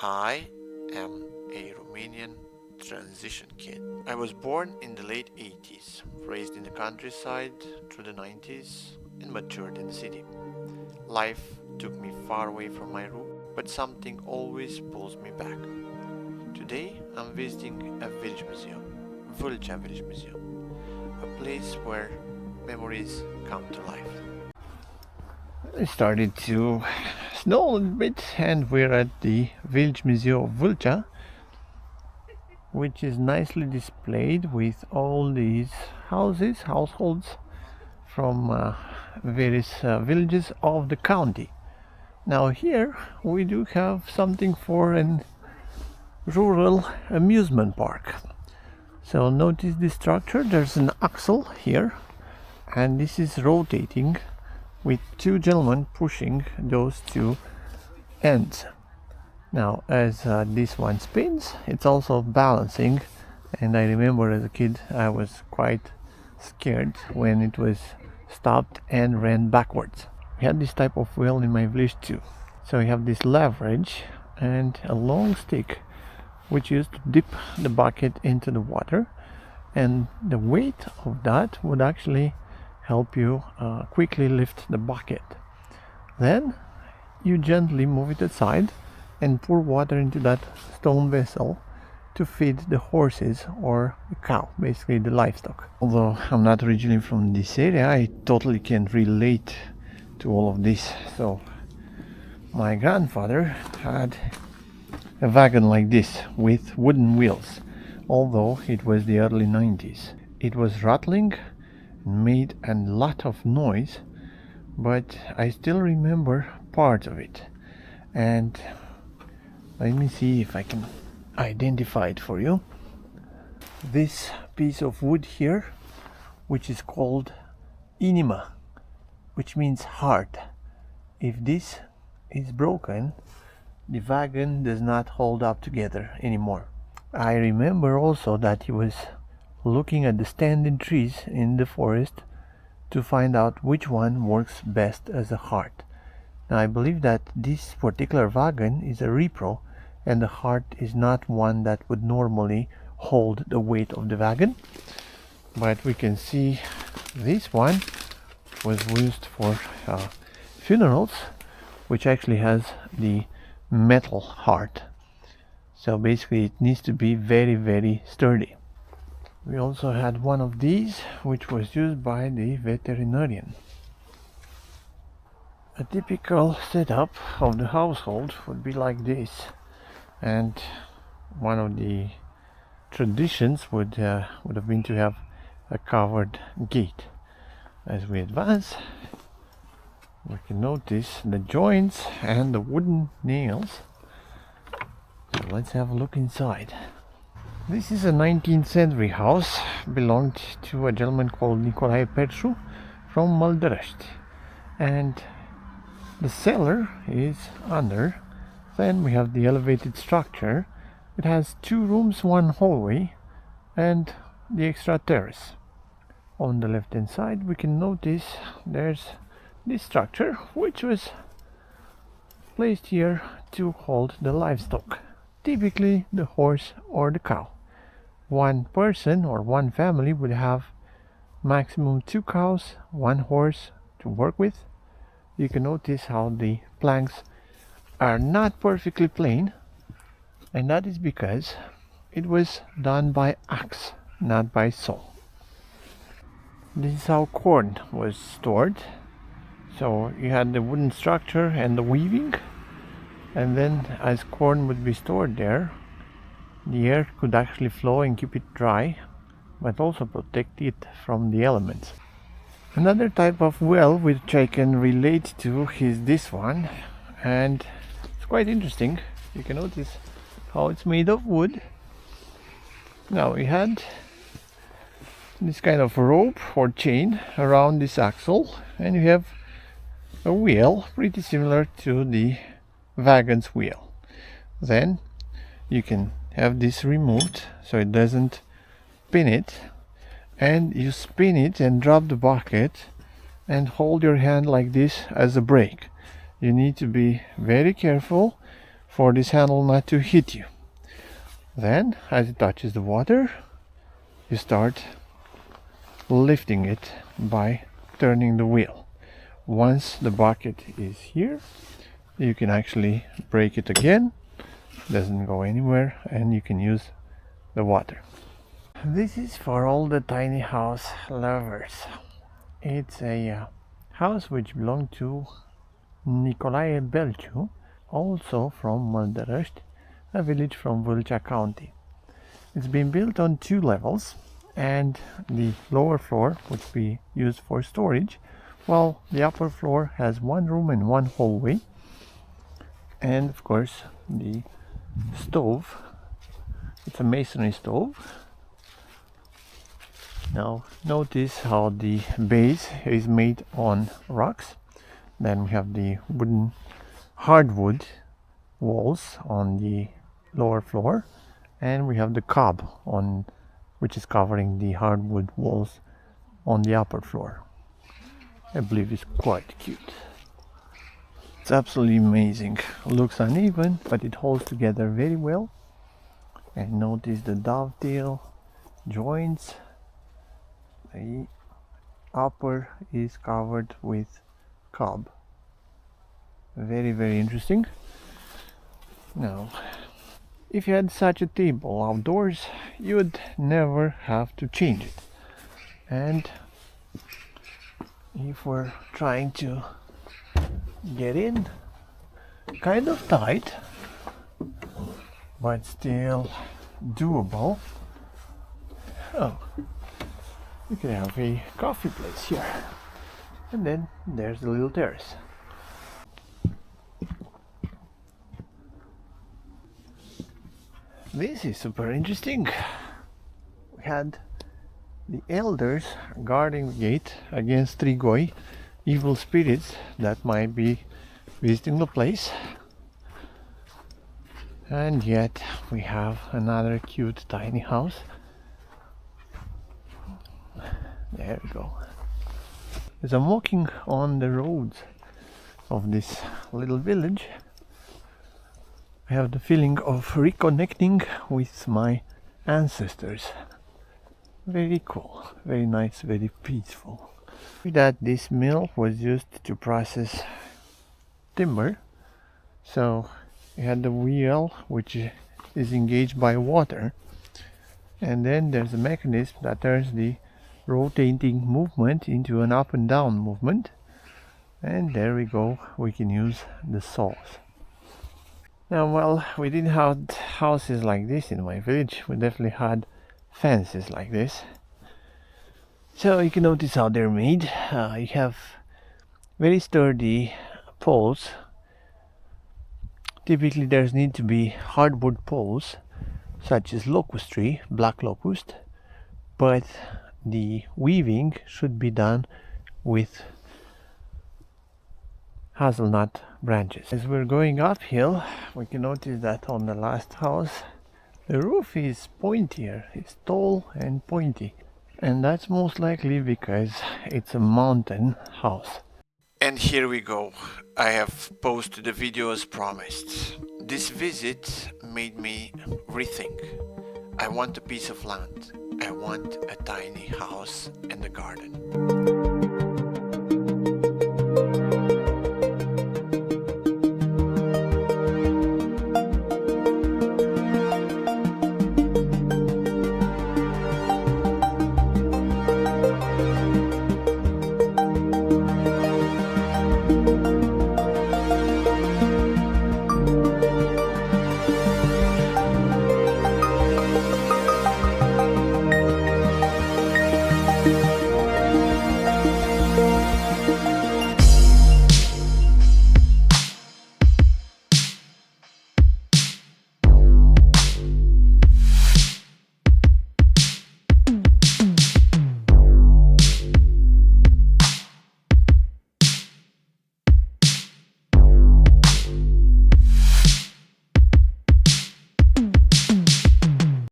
I am a Romanian transition kid. I was born in the late 80s, raised in the countryside through the 90s, and matured in the city. Life took me far away from my root, but something always pulls me back. Today I'm visiting a village museum, Vâlcea Village Museum, a place where memories come to life. It started to snow a little bit, and we're at the Village Museum of Vâlcea, which is nicely displayed with all these households from various villages of the county. Now here we do have something for an rural amusement park. So notice this structure, there's an axle here, and this is rotating with two gentlemen pushing those two ends. Now as this one spins, it's also balancing, and I remember as a kid I was quite scared when it was stopped and ran backwards. We had this type of wheel in my village too. So you have this leverage and a long stick which used to dip the bucket into the water, and the weight of that would actually help you quickly lift the bucket. Then you gently move it aside and pour water into that stone vessel to feed the horses or the cow, basically the livestock. Although I'm not originally from this area, I totally can relate to all of this. So my grandfather had a wagon like this with wooden wheels, although it was the early 90s. It was rattling, made a lot of noise, but I still remember parts of it. And let me see if I can identify it for you. This piece of wood here, which is called inima, which means heart. If this is broken, the wagon does not hold up together anymore. I remember also that he was looking at the standing trees in the forest to find out which one works best as a heart. Now I believe that this particular wagon is a repro, and the heart is not one that would normally hold the weight of the wagon, but we can see this one was used for funerals, which actually has the metal heart. So basically it needs to be very, very sturdy. We also had one of these, which was used by the veterinarian. A typical setup of the household would be like this, and one of the traditions would have been to have a covered gate. As we advance, we can notice the joints and the wooden nails. So let's have a look inside. This is a 19th century house, belonged to a gentleman called Nicolae Petru from Măldărești, and the cellar is under. Then we have the elevated structure. It has two rooms, one hallway, and the extra terrace. On the left hand side we can notice there's this structure, which was placed here to hold the livestock, typically the horse or the cow. One person or one family would have maximum 2 cows, 1 horse to work with. You can notice how the planks are not perfectly plain, and that is because it was done by axe, not by saw. This is how corn was stored. So you had the wooden structure and the weaving, and then as corn would be stored there, the air could actually flow and keep it dry, but also protect it from the elements. Another type of well which I can relate to is this one, and it's quite interesting. You can notice how it's made of wood. Now we had this kind of rope or chain around this axle, and you have a wheel pretty similar to the wagon's wheel. Then you can have this removed so it doesn't pin it, and you spin it and drop the bucket and hold your hand like this as a brake. You need to be very careful for this handle not to hit you. Then, as it touches the water, you start lifting it by turning the wheel. Once the bucket is here, you can actually break it again, doesn't go anywhere, and you can use the water. This is for all the tiny house lovers. It's a house which belonged to Nicolae Belciu, also from Măldărăști, a village from Vâlcea County. It's been built on 2 levels, and the lower floor would be used for storage, while the upper floor has 1 room and 1 hallway, and of course the stove. It's a masonry stove. Now notice how the base is made on rocks. Then we have the wooden hardwood walls on the lower floor, and we have the cob on which is covering the hardwood walls on the upper floor. I believe it's quite cute. It's absolutely amazing. Looks uneven, but it holds together very well. And notice the dovetail joints. The upper is covered with cob. Very, very interesting. Now, if you had such a table outdoors, you would never have to change it. And if we're trying to get in, kind of tight, but still doable. Oh, you can have a coffee place here, and then there's the little terrace. This is super interesting. We had the elders guarding the gate against Strigoi, evil spirits that might be visiting the place. And yet we have another cute tiny house. There we go. As I'm walking on the roads of this little village, I have the feeling of reconnecting with my ancestors. Very cool, very nice, very peaceful. With that, this mill was used to process timber. So you had the wheel which is engaged by water, and then there's a mechanism that turns the rotating movement into an up and down movement, and there we go, we can use the saws. Now, well, we didn't have houses like this in my village. We definitely had fences like this. So you can notice how they're made. You have very sturdy poles. Typically there's need to be hardwood poles such as locust tree, black locust, but the weaving should be done with hazelnut branches. As we're going uphill, we can notice that on the last house the roof is pointier, it's tall and pointy, and that's most likely because it's a mountain house. And here we go. I have posted the video as promised. This visit made me rethink. I want a piece of land. I want a tiny house and a garden.